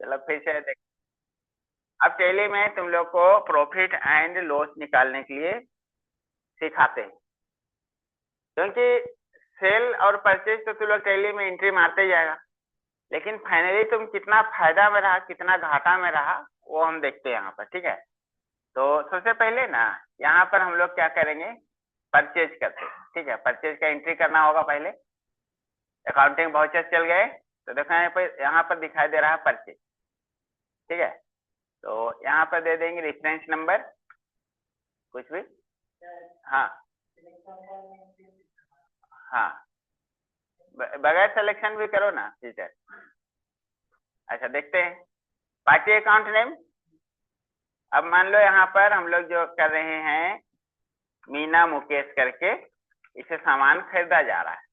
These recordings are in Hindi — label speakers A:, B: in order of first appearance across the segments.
A: चलो फिर से देख। अब टैली में तुम लोग को प्रॉफिट एंड लॉस निकालने के लिए सिखाते हैं, क्योंकि सेल और परचेज तो तुम लोग टैली में एंट्री मारते ही जाएगा, लेकिन फाइनली तुम कितना फायदा में रहा कितना घाटा में रहा वो हम देखते हैं यहाँ पर। ठीक है, तो सबसे पहले ना यहाँ पर हम लोग क्या करेंगे, परचेज करते हैं। ठीक है, परचेज का एंट्री करना होगा पहले। अकाउंटिंग वाउचर चल गए तो देखो यहाँ पर दिखाई दे रहा है परचेज। ठीक है, तो यहाँ पर दे देंगे रेफरेंस नंबर कुछ भी। हाँ हाँ, बगैर सिलेक्शन भी करो ना टीचर। अच्छा देखते हैं, पार्टी अकाउंट नेम। अब मान लो यहाँ पर हम लोग जो कर रहे हैं मीना मुकेश करके, इसे सामान खरीदा जा रहा है।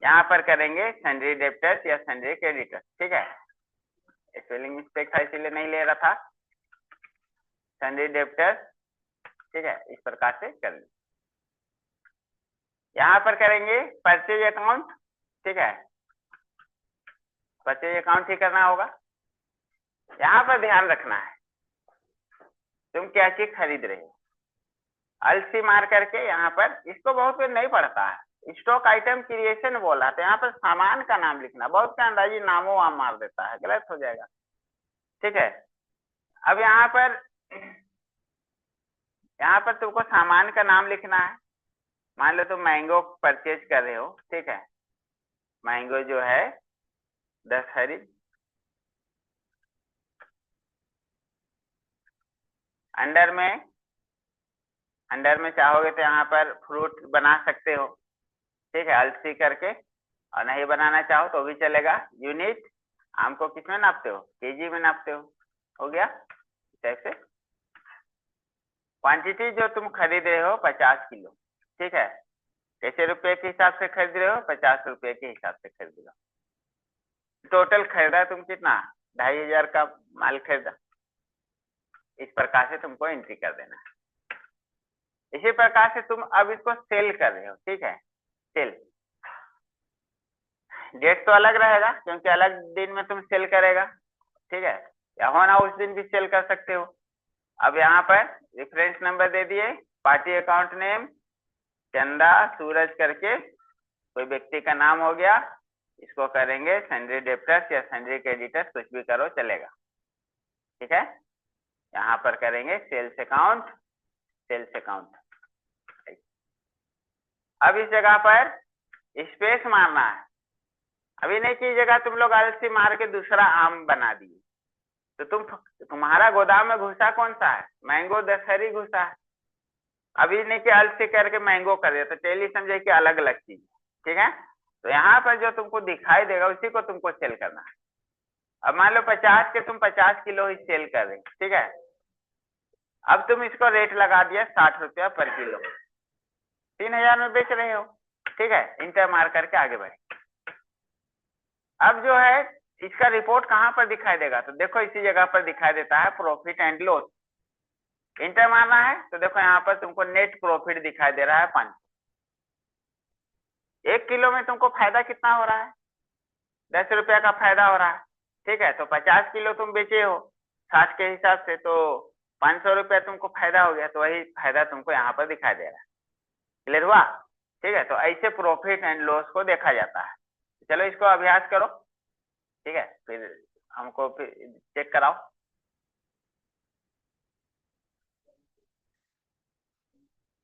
A: यहाँ पर करेंगे सन्ड्री डेब्टर्स या सन्ड्री क्रेडिटर्स। ठीक है, स्पेलिंग मिस्टेक था इसीलिए नहीं ले रहा था, सन्ड्री डेब्टर्स। ठीक है, इस प्रकार से कर लें। यहाँ पर करेंगे परचेज अकाउंट। ठीक है, परचेज अकाउंट ही करना होगा। यहाँ पर ध्यान रखना है तुम क्या चीज खरीद रहे हो। अलसी मार करके यहाँ पर, इसको बहुत कोई नहीं पढ़ता है, स्टॉक आइटम क्रिएशन बोला तो यहाँ पर सामान का नाम लिखना, बहुत का अंदाजी नामों वाम मार देता है, गलत हो जाएगा। ठीक है, अब यहाँ पर तुमको सामान का नाम लिखना है। मान लो तुम मैंगो परचेज कर रहे हो। ठीक है, मैंगो जो है 10 खरीद। अंडर में चाहोगे तो यहाँ पर फ्रूट बना सकते हो। ठीक है, अलसी करके, और नहीं बनाना चाहो तो भी चलेगा। यूनिट, आम को किस में नापते हो, केजी में नापते हो गया इस टाइप से। क्वांटिटी जो तुम खरीद रहे हो 50 किलो। ठीक है, कैसे रुपए के हिसाब से खरीद रहे हो, 50 रुपए के हिसाब से खरीद रहे हो। टोटल खरीदा तुम कितना, 2500 का माल खरीदा। इस प्रकार से तुमको एंट्री कर देना है। इसी प्रकार से तुम अब इसको सेल कर रहे हो। ठीक है, सेल डेट तो अलग रहेगा क्योंकि अलग दिन में तुम सेल करेगा। ठीक है, या होना उस दिन भी सेल कर सकते हो। अब यहाँ पर रेफरेंस नंबर दे दिए, पार्टी अकाउंट नेम चंदा सूरज करके कोई व्यक्ति का नाम हो गया। इसको करेंगे सन्ड्री डेब्टर्स या सन्ड्री क्रेडिटर्स, कुछ भी करो चलेगा। ठीक है, यहाँ पर करेंगे सेल्स अकाउंट, सेल्स अकाउंट। अब इस जगह पर स्पेस मारना है। अभी नहीं की जगह तुम लोग अलसी मार के दूसरा आम बना दिए, तो तुम्हारा गोदाम में घुसा कौन सा है, मैंगो दशहरी घुसा है। अभी नहीं कि अलसी करके मैंगो कर दिया, तो टैली समझे कि अलग अलग चीज। ठीक है, तो यहाँ पर जो तुमको दिखाई देगा उसी को तुमको सेल करना है। अब मान लो 50 के तुम 50 किलो ही सेल कर रहे। ठीक है, अब तुम इसको रेट लगा दिया 60 रुपया पर किलो, 3000 में बेच रहे हो। ठीक है, इंटर मार करके आगे बढ़े। अब जो है इसका रिपोर्ट कहाँ पर दिखाई देगा, तो देखो इसी जगह पर दिखाई देता है प्रॉफिट एंड लॉस। इंटर मारना है तो देखो यहाँ पर तुमको नेट प्रॉफिट दिखाई दे रहा है 5। 1 किलो में तुमको फायदा कितना हो रहा है, 10 रुपया का फायदा हो रहा है। ठीक है, तो 50 किलो तुम बेचे हो 60 के हिसाब से, तो 500 रुपया तुमको फायदा हो गया, तो वही फायदा तुमको यहाँ पर दिखाई दे रहा है। क्लियर हुआ। ठीक है, तो ऐसे प्रॉफिट एंड लॉस को देखा जाता है। चलो इसको अभ्यास करो। ठीक है, फिर हमको फिर चेक कराओ।